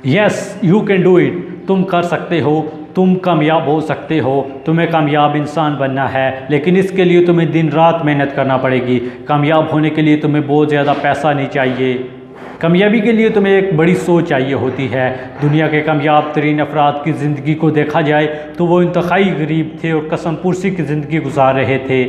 Yes you can do it, तुम कर सकते हो, तुम कामयाब हो सकते हो, तुम्हें कामयाब इंसान बनना है, लेकिन इसके लिए तुम्हें दिन रात मेहनत करना पड़ेगी। कामयाब होने के लिए तुम्हें बहुत ज़्यादा पैसा नहीं चाहिए, कामयाबी के लिए तुम्हें एक बड़ी सोच चाहिए होती है। दुनिया के कामयाब तरीन अफराद की ज़िंदगी को देखा जाए तो वो इंतहाई गरीब थे और कसम पुरसी की ज़िंदगी गुजार रहे थे,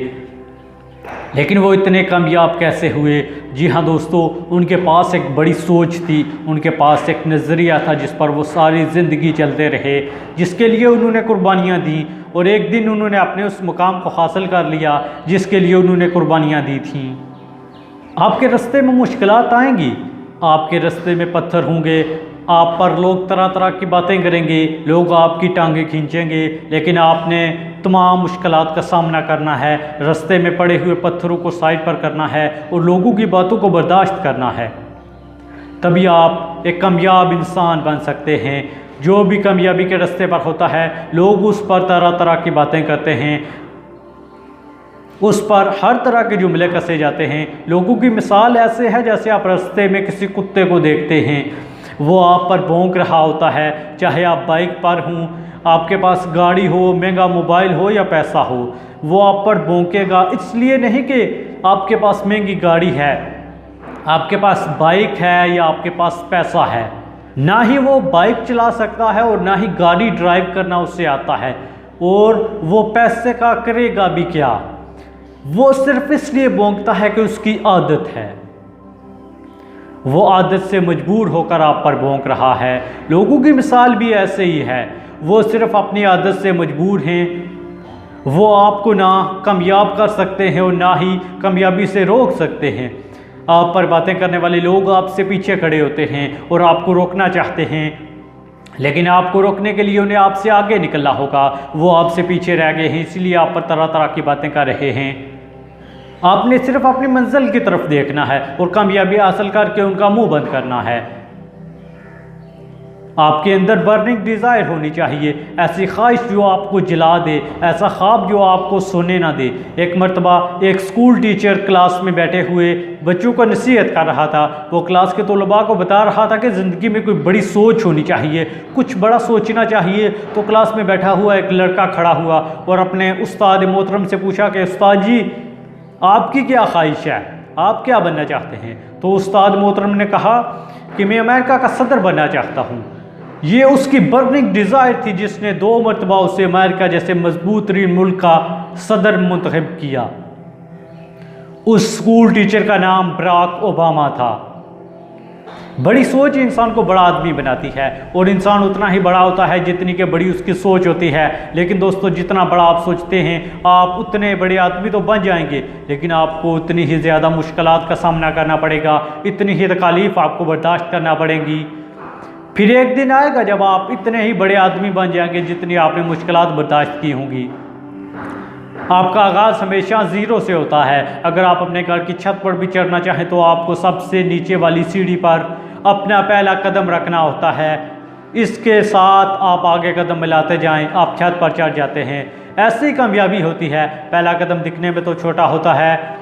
लेकिन वो इतने कामयाब कैसे हुए? जी हाँ दोस्तों, उनके पास एक बड़ी सोच थी, उनके पास एक नज़रिया था जिस पर वो सारी ज़िंदगी चलते रहे, जिसके लिए उन्होंने कुर्बानियाँ दी और एक दिन उन्होंने अपने उस मुकाम को हासिल कर लिया जिसके लिए उन्होंने कुर्बानियाँ दी थीं। आपके रास्ते में मुश्किलात आएंगी, आपके रास्ते में पत्थर होंगे, आप पर लोग तरह तरह की बातें करेंगे, लोग आपकी टांगें खींचेंगे, लेकिन आपने तमाम मुश्किलात का सामना करना है, रास्ते में पड़े हुए पत्थरों को साइड पर करना है और लोगों की बातों को बर्दाश्त करना है। तभी आप एक कामयाब इंसान बन सकते हैं। जो भी कामयाबी के रास्ते पर होता है, लोग उस पर तरह तरह की बातें करते हैं, उस पर हर तरह के जुमले कसे जाते हैं। लोगों की मिसाल ऐसे है जैसे आप रास्ते में किसी कुत्ते को देखते हैं, वो आप पर भौंक रहा होता है, चाहे आप बाइक पर हों, आपके पास गाड़ी हो, महंगा मोबाइल हो या पैसा हो, वो आप पर भौंकेगा। इसलिए नहीं कि आपके पास महंगी गाड़ी है, आपके पास बाइक है या आपके पास पैसा है, ना ही वो बाइक चला सकता है और ना ही गाड़ी ड्राइव करना उससे आता है, और वो पैसे का करेगा भी क्या? वो सिर्फ इसलिए भौंकता है कि उसकी आदत है, वो आदत से मजबूर होकर आप पर भौंक रहा है। लोगों की मिसाल भी ऐसे ही है, वो सिर्फ अपनी आदत से मजबूर हैं, वो आपको ना कामयाब कर सकते हैं और ना ही कामयाबी से रोक सकते हैं। आप पर बातें करने वाले लोग आपसे पीछे खड़े होते हैं और आपको रोकना चाहते हैं, लेकिन आपको रोकने के लिए उन्हें आपसे आगे निकलना होगा। वो आपसे पीछे रह गए हैं, इसलिए आप पर तरह तरह की बातें कर रहे हैं। आपने सिर्फ अपनी मंजिल की तरफ देखना है और कामयाबी हासिल करके उनका मुंह बंद करना है। आपके अंदर बर्निंग डिज़ायर होनी चाहिए, ऐसी ख्वाहिश जो आपको जला दे, ऐसा ख्वाब जो आपको सोने ना दे। एक मर्तबा एक स्कूल टीचर क्लास में बैठे हुए बच्चों को नसीहत कर रहा था। वो क्लास के तलबा को बता रहा था कि ज़िंदगी में कोई बड़ी सोच होनी चाहिए, कुछ बड़ा सोचना चाहिए। तो क्लास में बैठा हुआ एक लड़का खड़ा हुआ और अपने उस्ताद मोहतरम से पूछा कि उस्ताद जी, आपकी क्या ख्वाहिश है, आप क्या बनना चाहते हैं? तो उस्ताद मोहतरम ने कहा कि मैं अमेरिका का सदर बनना चाहता हूँ। ये उसकी बर्निंग डिज़ायर थी जिसने 2 मरतबा उसे अमेरिका जैसे मजबूत तरीन मुल्क का सदर मुंतखब किया। उस स्कूल टीचर का नाम बराक ओबामा था। बड़ी सोच इंसान को बड़ा आदमी बनाती है और इंसान उतना ही बड़ा होता है जितनी कि बड़ी उसकी सोच होती है। लेकिन दोस्तों, जितना बड़ा आप सोचते हैं आप उतने बड़े आदमी तो बन जाएंगे, लेकिन आपको उतनी ही ज़्यादा मुश्किलात का सामना करना पड़ेगा, इतनी ही तकालीफ आपको बर्दाश्त करना पड़ेगी। फिर एक दिन आएगा जब आप इतने ही बड़े आदमी बन जाएंगे जितनी आपने मुश्किलात बर्दाश्त की होंगी। आपका आगाज़ हमेशा ज़ीरो से होता है। अगर आप अपने घर की छत पर भी चढ़ना चाहें तो आपको सबसे नीचे वाली सीढ़ी पर अपना पहला कदम रखना होता है। इसके साथ आप आगे कदम मिलाते जाएं, आप छत पर चढ़ जाते हैं। ऐसी ही कामयाबी होती है। पहला कदम दिखने में तो छोटा होता है,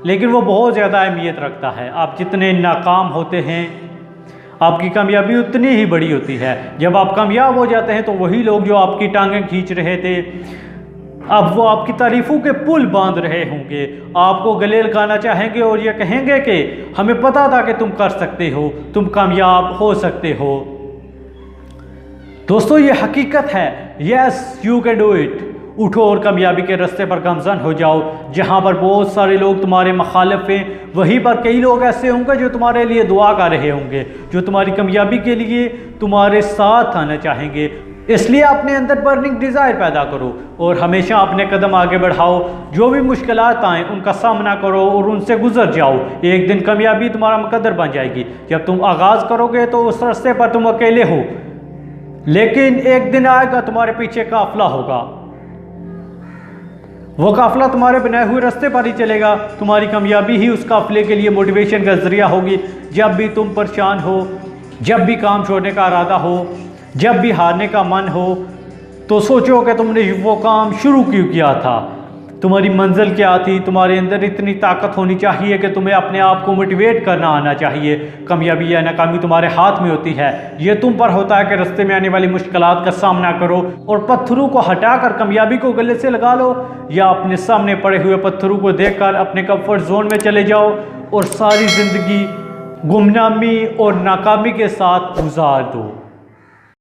लेकिन वो बहुत ज़्यादा अहमियत रखता है। आप जितने नाकाम होते हैं आपकी कामयाबी उतनी ही बड़ी होती है। जब आप कामयाब हो जाते हैं तो वही लोग जो आपकी टांगें खींच रहे थे, अब वो आपकी तारीफ़ों के पुल बांध रहे होंगे, आपको गले लगाना चाहेंगे और ये कहेंगे कि हमें पता था कि तुम कर सकते हो, तुम कामयाब हो सकते हो। दोस्तों, ये हकीकत है। Yes you can do it. उठो और कामयाबी के रास्ते पर गामज़न हो जाओ। जहाँ पर बहुत सारे लोग तुम्हारे मुखालिफ हैं, वहीं पर कई लोग ऐसे होंगे जो तुम्हारे लिए दुआ कर रहे होंगे, जो तुम्हारी कामयाबी के लिए तुम्हारे साथ आना चाहेंगे। इसलिए अपने अंदर बर्निंग डिज़ायर पैदा करो और हमेशा अपने कदम आगे बढ़ाओ। जो भी मुश्किलात आएँ उनका सामना करो और उनसे गुजर जाओ। एक दिन कामयाबी तुम्हारा मुकद्दर बन जाएगी। जब तुम आगाज़ करोगे तो उस रास्ते पर तुम अकेले हो, लेकिन एक दिन आएगा तुम्हारे पीछे काफिला होगा। वो काफिला तुम्हारे बनाए हुए रास्ते पर ही चलेगा। तुम्हारी कामयाबी ही उस काफिले के लिए मोटिवेशन का जरिया होगी। जब भी तुम परेशान हो, जब भी काम छोड़ने का इरादा हो, जब भी हारने का मन हो, तो सोचो कि तुमने वो काम शुरू क्यों किया था। तुम्हारी मंजिल क्या थी, तुम्हारे अंदर इतनी ताकत होनी चाहिए कि तुम्हें अपने आप को मोटिवेट करना आना चाहिए। कामयाबी या नाकामी तुम्हारे हाथ में होती है, ये तुम पर होता है कि रास्ते में आने वाली मुश्किलात का सामना करो और पत्थरों को हटाकर कामयाबी को गले से लगा लो, या अपने सामने पड़े हुए पत्थरों को देखकर अपने कंफर्ट जोन में चले जाओ और सारी ज़िंदगी गुमनामी और नाकामी के साथ गुजार दो।